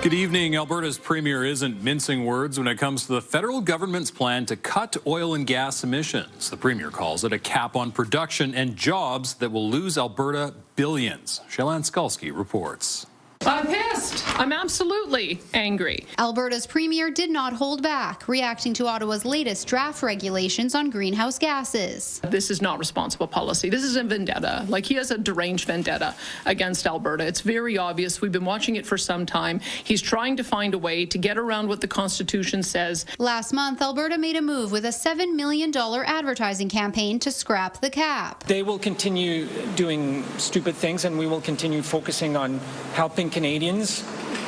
Good evening. Alberta's premier isn't mincing words when it comes to the federal government's plan to cut oil and gas emissions. The premier calls it a cap on production and jobs that will lose Alberta billions. Chelan Skulski reports. I'm pissed. I'm absolutely angry. Alberta's premier did not hold back, reacting to Ottawa's latest draft regulations on greenhouse gases. This is not responsible policy. This is a vendetta. Like, he has a deranged vendetta against Alberta. It's very obvious. We've been watching it for some time. He's trying to find a way to get around what the Constitution says. Last month, Alberta made a move with a $7 million advertising campaign to scrap the cap. They will continue doing stupid things, and we will continue focusing on helping Canadians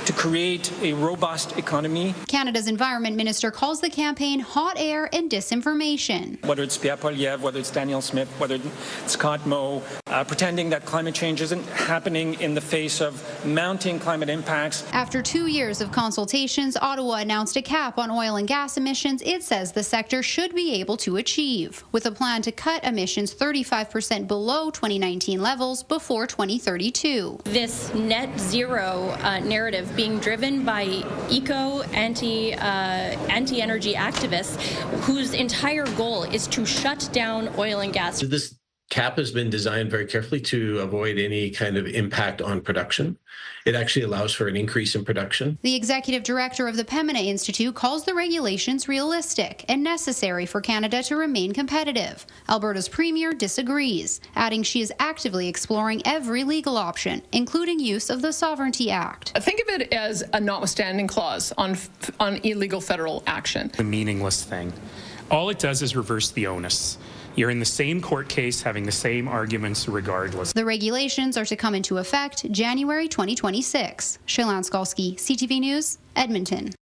to create a robust economy. Canada's Environment Minister calls the campaign hot air and disinformation. Whether it's Pierre Poilievre, whether it's Danielle Smith, whether it's Scott Moe, pretending that climate change isn't happening in the face of mounting climate impacts. After 2 years of consultations, Ottawa announced a cap on oil and gas emissions it says the sector should be able to achieve, with a plan to cut emissions 35% below 2019 levels before 2032. This net zero narrative being driven by anti-energy activists whose entire goal is to shut down oil and gas. This cap has been designed very carefully to avoid any kind of impact on production. It actually allows for an increase in production. The executive director of the Pembina Institute calls the regulations realistic and necessary for Canada to remain competitive. Alberta's premier disagrees, adding she is actively exploring every legal option, including use of the Sovereignty Act. Think of it as a notwithstanding clause on illegal federal action. A meaningless thing. All it does is reverse the onus. You're in the same court case having the same arguments regardless. The regulations are to come into effect January 2026. Chelan Skulski, CTV News, Edmonton.